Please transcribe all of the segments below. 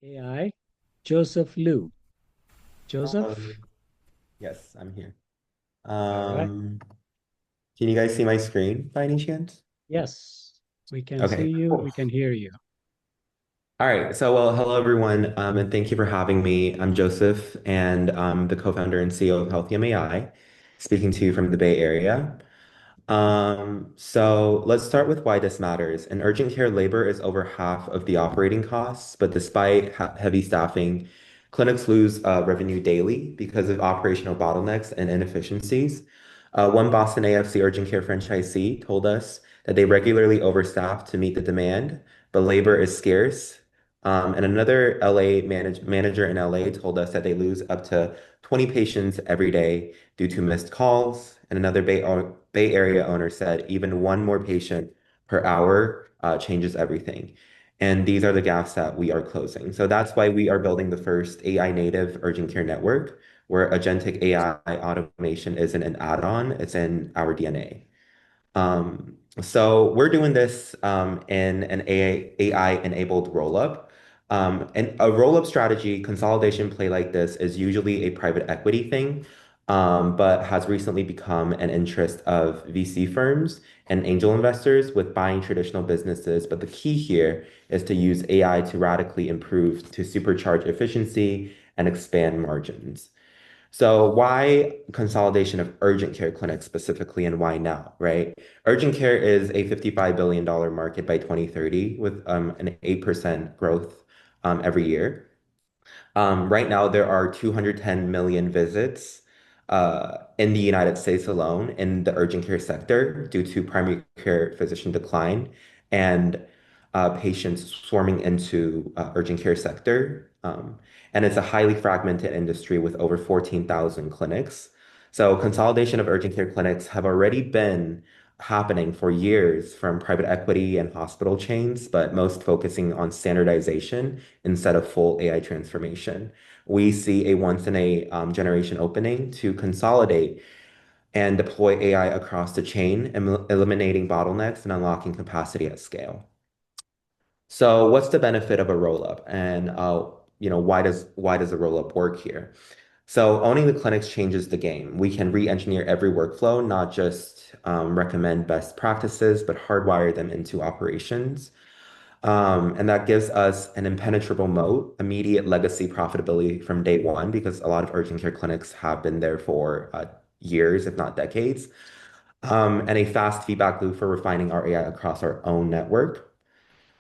AI, Joseph Liu. Um, Joseph? yes, I'm here. All right. Um, can you guys see my screen by any chance? Yes, we can see Okay, you, cool. we can hear you. All right. Well, hello everyone, and thank you for having me. I'm Joseph, and I'm the co-founder and CEO of Healtheum AI, speaking to you from the Bay Area. So let's start with why this matters. In urgent care, labor is over half of the operating costs, but despite heavy staffing, clinics lose revenue daily because of operational bottlenecks and inefficiencies. One Boston AFC urgent care franchisee told us that they regularly overstaff to meet the demand, but labor is scarce. And another LA manager in LA told us that they lose up to 20 patients every day due to missed calls. And another Bay Area owner said even one more patient per hour changes everything. And these are the gaps that we are closing. So that's why we are building the first AI native urgent care network, where agentic AI automation isn't an add-on, it's in our DNA. So we're doing this in an AI-enabled roll-up. And a roll-up strategy consolidation play like this is usually a private equity thing, but has recently become an interest of VC firms and angel investors with buying traditional businesses. But the key here is to use AI to radically improve, to supercharge efficiency and expand margins. So why consolidation of urgent care clinics specifically and why now, right? Urgent care is a $55 billion market by 2030 with an 8% growth every year. Right now, there are 210 million visits in the United States alone in the urgent care sector due to primary care physician decline and patients swarming into urgent care sector. And it's a highly fragmented industry with over 14,000 clinics. So consolidation of urgent care clinics have already been happening for years from private equity and hospital chains, but most focusing on standardization instead of full AI transformation. We see a once in a generation opening to consolidate and deploy AI across the chain, eliminating bottlenecks and unlocking capacity at scale. So what's the benefit of a roll-up? And why does a roll-up work here? So owning the clinics changes the game. We can re-engineer every workflow, not just recommend best practices, but hardwire them into operations. And that gives us an impenetrable moat, immediate legacy profitability from day one, because a lot of urgent care clinics have been there for years, if not decades, and a fast feedback loop for refining our AI across our own network.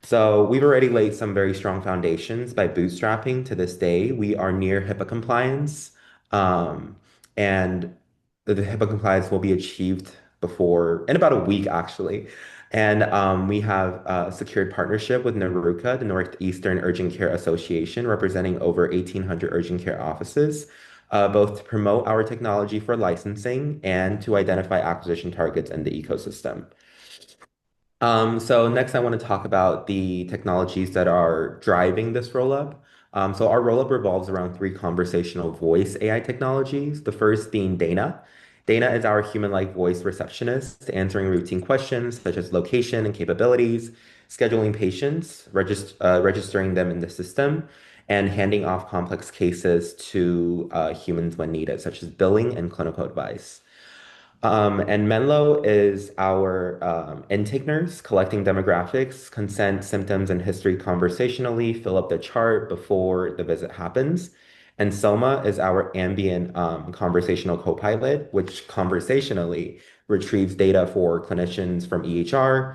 So we've already laid some very strong foundations by bootstrapping. To this day, we are near HIPAA compliance, um, and the HIPAA compliance will be achieved in about a week, actually. And we have secured partnership with NARUCA, the Northeastern Urgent Care Association, representing over 1,800 urgent care offices, both to promote our technology for licensing and to identify acquisition targets in the ecosystem. So next I want to talk about the technologies that are driving this rollup. So our rollup revolves around three conversational voice AI technologies. The first being Dana. Dana is our human-like voice receptionist, answering routine questions such as location and capabilities, scheduling patients, registering them in the system, and handing off complex cases to humans when needed, such as billing and clinical advice. And Menlo is our intake nurse, collecting demographics, consent, symptoms, and history conversationally, fill up the chart before the visit happens. And Soma is our ambient conversational co-pilot, which conversationally retrieves data for clinicians from EHR,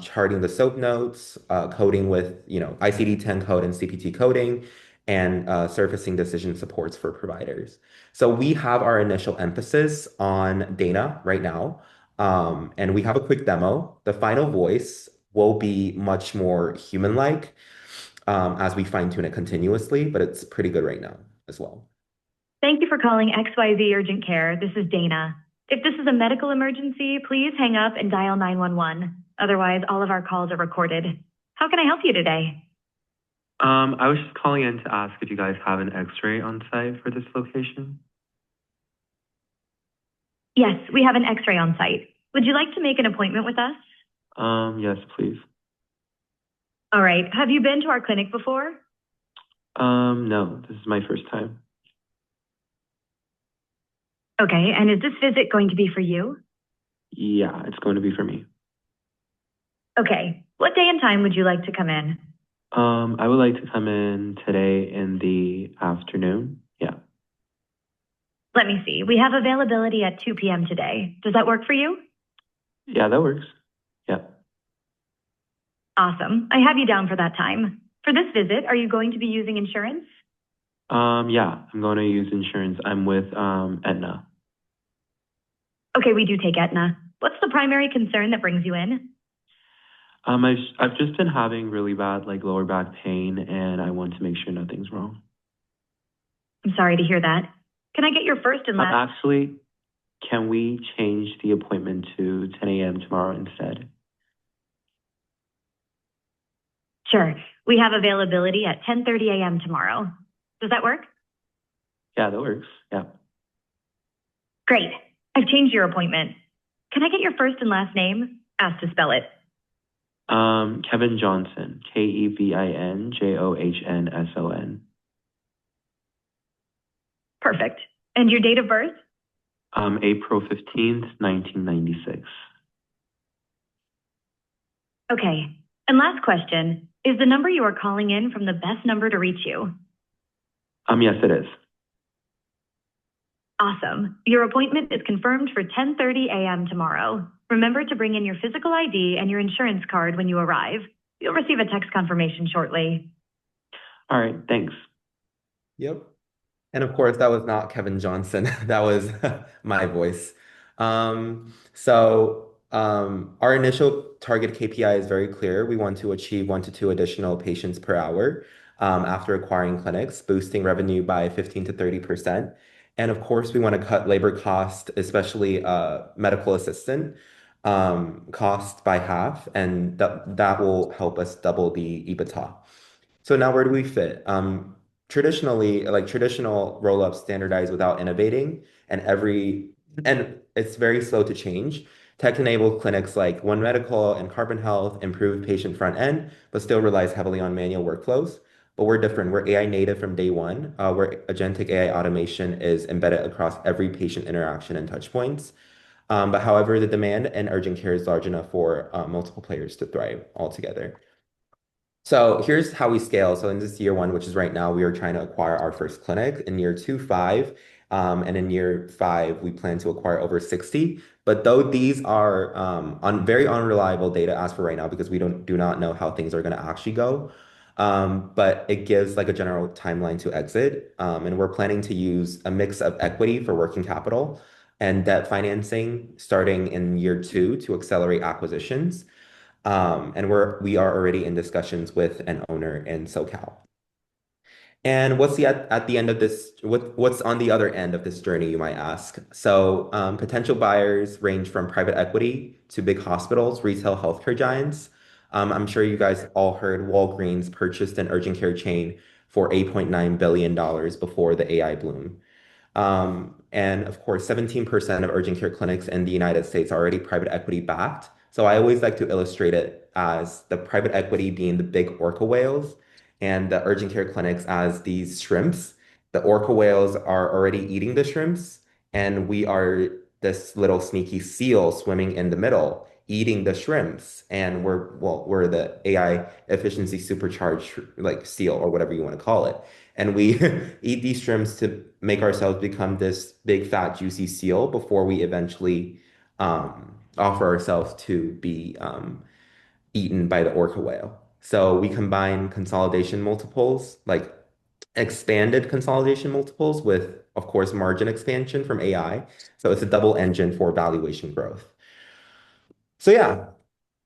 charting the SOAP notes, coding with, ICD-10 code and CPT coding, and surfacing decision supports for providers. So we have our initial emphasis on Dana right now, and we have a quick demo. The final voice will be much more human-like as we fine-tune it continuously, but it's pretty good right now as well. Thank you for calling XYZ Urgent Care. This is Dana. If this is a medical emergency, please hang up and dial 911. Otherwise, all of our calls are recorded. How can I help you today? I was just calling in to ask if you guys have an X-ray on site for this location. Yes, we have an X-ray on site. Would you like to make an appointment with us? Yes, please. All right. Have you been to our clinic before? No, this is my first time. Okay, and is this visit going to be for you? Yeah, it's going to be for me. Okay, what day and time would you like to come in? I would like to come in today in the afternoon. Yeah. Let me see. We have availability at 2 p.m. today. Does that work for you? Yeah, that works. Yeah. Awesome. I have you down for that time. For this visit, are you going to be using insurance? Yeah, I'm going to use insurance. I'm with Aetna. Okay, we do take Aetna. What's the primary concern that brings you in? I've just been having really bad like lower back pain, and I want to make sure nothing's wrong. I'm sorry to hear that. Can I get your first and last? Actually, can we change the appointment to 10 a.m. tomorrow instead? Sure. We have availability at 10:30 a.m. tomorrow. Does that work? Yeah, that works. Yeah. Great. I've changed your appointment. Can I get your first and last name? Asked to spell it. Kevin Johnson, KevinJohnson. Perfect. And your date of birth? April 15th, 1996. Okay. And last question. Is the number you are calling in from the best number to reach you? Yes, it is. Awesome. Your appointment is confirmed for 10:30 a.m. tomorrow. Remember to bring in your physical ID and your insurance card when you arrive. You'll receive a text confirmation shortly. All right, thanks. Yep. And of course, that was not Kevin Johnson. That was my voice. Our initial target KPI is very clear. We want to achieve 1 to 2 additional patients per hour after acquiring clinics, boosting revenue by 15 to 30%. And of course, we want to cut labor cost, especially medical assistant cost by half, and that will help us double the EBITDA. So now where do we fit? Traditionally, like traditional roll-ups standardize without innovating, and it's very slow to change. Tech-enabled clinics like One Medical and Carbon Health improve patient front end, but still relies heavily on manual workflows. But we're different. We're AI native from day one, where agentic AI automation is embedded across every patient interaction and touch points. But however, the demand and urgent care is large enough for multiple players to thrive altogether. So here's how we scale. So in this year one, which is right now, we are trying to acquire our first clinic. In year two, five. And in year five, we plan to acquire over 60. But though these are on very unreliable data as for right now, because we do not know how things are going to actually go. But it gives like a general timeline to exit. And we're planning to use a mix of equity for working capital and debt financing starting in year two to accelerate acquisitions. And we are already in discussions with an owner in SoCal. And what's at the end of this? What's on the other end of this journey, you might ask? So potential buyers range from private equity to big hospitals, retail healthcare giants. I'm sure you guys all heard Walgreens purchased an urgent care chain for $8.9 billion before the AI boom. And of course, 17% of urgent care clinics in the United States are already private equity backed. So I always like to illustrate it as the private equity being the big orca whales and the urgent care clinics as these shrimps. The orca whales are already eating the shrimps, and we are this little sneaky seal swimming in the middle, eating the shrimps. And we're the AI efficiency supercharged like seal or whatever you want to call it. And we eat these shrimps to make ourselves become this big, fat, juicy seal before we eventually offer ourselves to be eaten by the orca whale. So we combine consolidation multiples, like expanded consolidation multiples with, of course, margin expansion from AI. So it's a double engine for valuation growth. So yeah,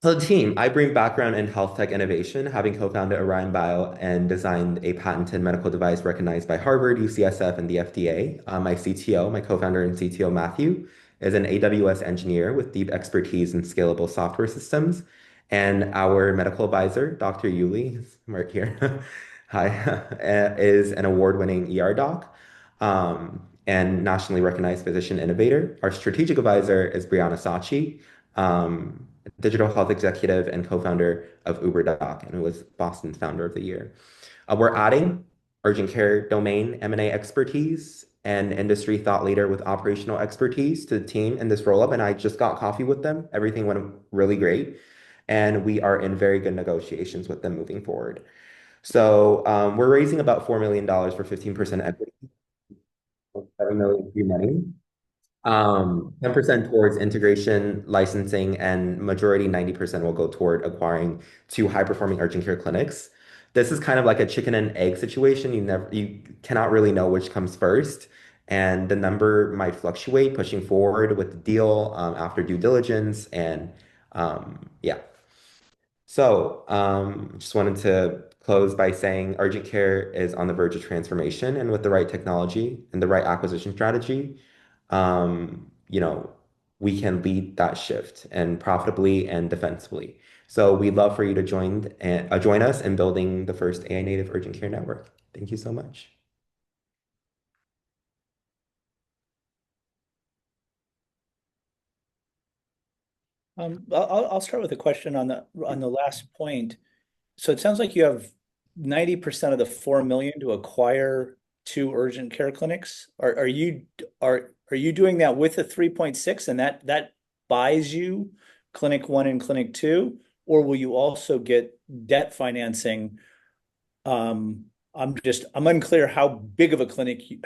so the team, I bring background in health tech innovation, having co-founded Orion Bio and designed a patented medical device recognized by Harvard, UCSF, and the FDA. My CTO, my co-founder and CTO, Matthew, is an AWS engineer with deep expertise in scalable software systems. And our medical advisor, Dr. Yuli, is right here, hi, is an award-winning ER doc and nationally recognized physician innovator. Our strategic advisor is Brianna Sachi, digital health executive and co-founder of UberDoc, and who was Boston's founder of the year. We're adding urgent care domain M&A expertise and industry thought leader with operational expertise to the team in this roll up. And I just got coffee with them. Everything went really great. And we are in very good negotiations with them moving forward. So we're raising about $4 million for 15% equity, 7 million free money. 10% towards integration, licensing, and majority 90% will go toward acquiring two high-performing urgent care clinics. This is kind of like a chicken and egg situation. You cannot really know which comes first, and the number might fluctuate pushing forward with the deal after due diligence and yeah. So, just wanted to close by saying urgent care is on the verge of transformation, and with the right technology and the right acquisition strategy, you know, we can lead that shift and profitably and defensively. So we'd love for you to join us in building the first AI native urgent care network. Thank you so much. I'll start with a question on the last point. So it sounds like you have 90% of the 4 million to acquire two urgent care clinics. Are you doing that with the 3.6 and that buys you clinic 1 and clinic 2, or will you also get debt financing? I'm unclear how big of a clinic you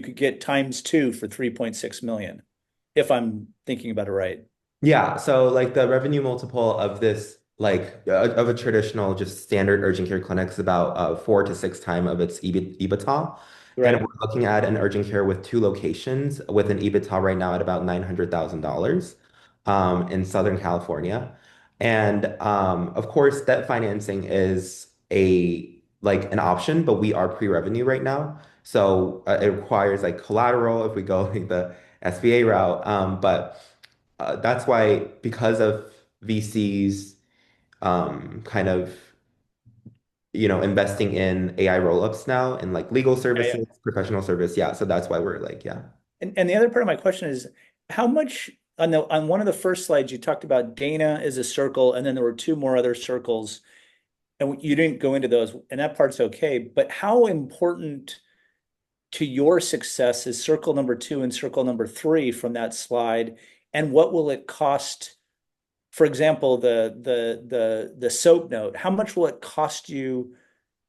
could get times 2 for 3.6 million, if I'm thinking about it right. Yeah, so like the revenue multiple of this, like of a traditional just standard urgent care clinic is about 4 to 6 times of its EBITDA. And Right. we're looking at an urgent care with two locations with an EBITDA right now at about $900,000 in Southern California. And of course, debt financing is an option, but we are pre-revenue right now. So it requires like collateral if we go like the SBA route. But that's why, because of VCs kind of, investing in AI roll-ups now and like legal Yeah. services, professional service. Yeah. So that's why we're like, yeah. And the other part of my question is how much on one of the first slides you talked about Dana is a circle, and then there were two more other circles, and you didn't go into those, and that part's okay. But how important to your success is circle number 2 and circle number 3 from that slide? And what will it cost? For example, the soap note, how much will it cost you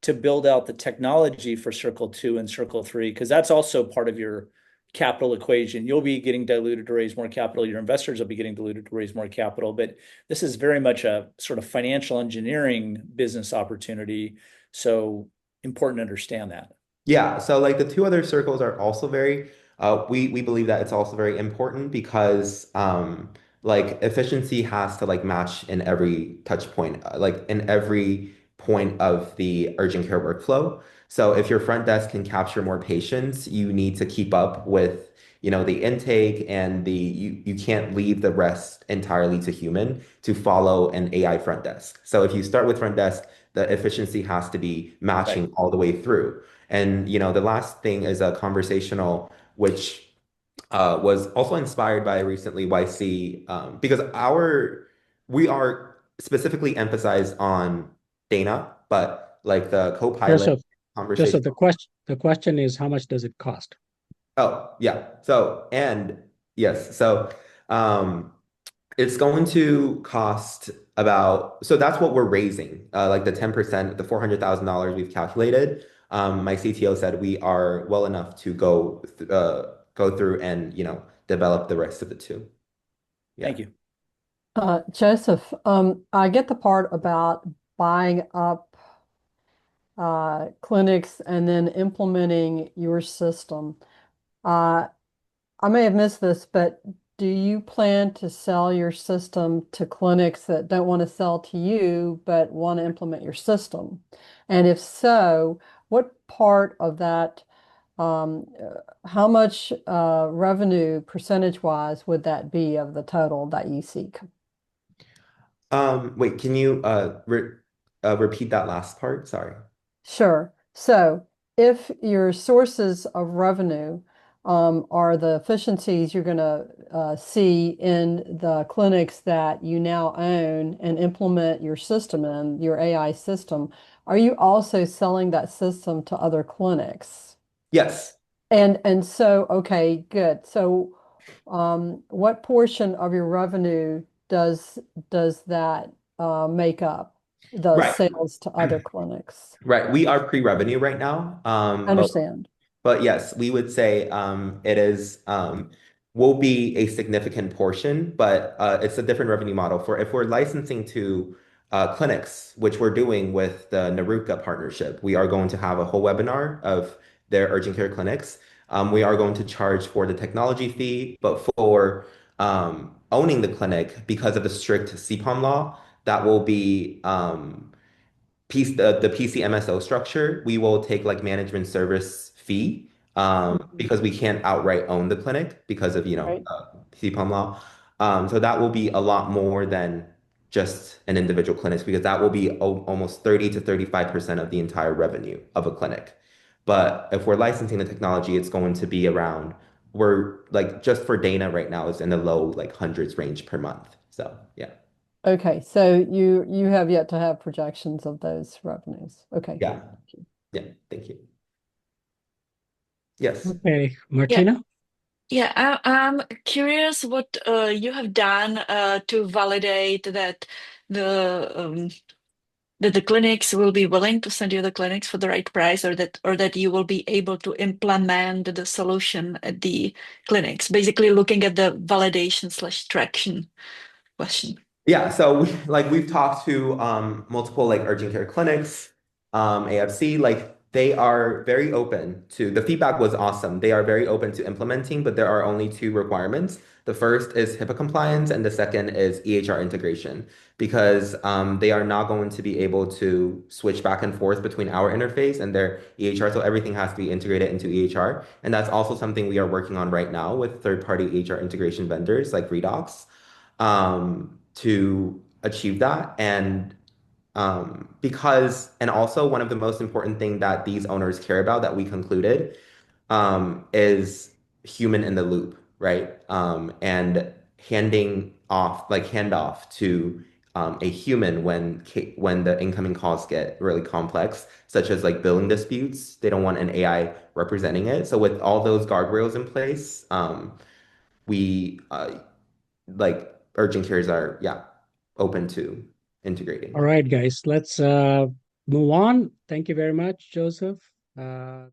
to build out the technology for circle 2 and circle 3? Because that's also part of your capital equation. You'll be getting diluted to raise more capital. Your investors will be getting diluted to raise more capital. But this is very much a sort of financial engineering business opportunity. So important to understand that. Yeah, so like the two other circles are also very we believe that it's also very important because like efficiency has to like match in every touch point, like in every point of the urgent care workflow. So if your front desk can capture more patients, you need to keep up with, the intake and you can't leave the rest entirely to human to follow an AI front desk. So if you start with front desk, the efficiency has to be Right. matching all the way through. And the last thing is a conversational, which was also inspired by recently YC, because we are specifically emphasized on Dana, but like the co-pilot Joseph, conversation. Joseph, the question is how much does it cost? Oh, yeah. So, and yes, so um, it's going to cost about, so that's what we're raising, like the 10%, the $400,000 we've calculated. My CTO said we are well enough to go through and, develop the rest of the two. Yeah. Thank you. Joseph, I get the part about buying up clinics and then implementing your system. Uh, I may have missed this, but do you plan to sell your system to clinics that don't want to sell to you but want to implement your system? And if so, what part of that, how much revenue percentage-wise would that be of the total that you seek? Wait, can you repeat that last part? Sorry. Sure. So if your sources of revenue are the efficiencies you're going to see in the clinics that you now own and implement your system in, your AI system. Are you also selling that system to other clinics? Yes. And so, okay, good. So, what portion of your revenue does that make up, those Right. sales to other clinics? Right. We are pre-revenue right now. I understand. But yes, we would say it is will be a significant portion, but it's a different revenue model. For if we're licensing to clinics, which we're doing with the Naruka partnership, we are going to have a whole webinar of their urgent care clinics. We are going to charge for the technology fee, but for owning the clinic, because of the strict CPON law, that will be the PCMSO structure, we will take like management service fee Mhm. because we can't outright own the clinic because of, Right. CPOM law. So that will be a lot more than just an individual clinic because that will be almost 30 to 35% of the entire revenue of a clinic. But if we're licensing the technology, it's going to be around, we're like just for Dana right now is in the low like hundreds range per month. So yeah. Okay, so you have yet to have projections of those revenues. Okay, Yeah. good. Thank you. Yeah. Thank you. Yes. Okay, Yeah, Martina? yeah. I'm curious what you have done to validate that the that the clinics will be willing to send you the clinics for the right price, or that you will be able to implement the solution at the clinics. Basically, looking at the validation slash traction question. Yeah, so we've talked to multiple like urgent care clinics, AFC, like they are very open to the feedback was awesome. They are very open to implementing, but there are only two requirements. The first is HIPAA compliance, and the second is EHR integration, because they are not going to be able to switch back and forth between our interface and their EHR. So everything has to be integrated into EHR. And that's also something we are working on right now with third-party EHR integration vendors like Redox to achieve that. And and also one of the most important thing that these owners care about that we concluded is human in the loop, right? And hand off to a human when the incoming calls get really complex, such as like billing disputes. They don't want an AI representing it. So with all those guardrails in place, we like urgent cares are, yeah, open to integrating. All right, guys, let's move on. Thank you very much, Joseph.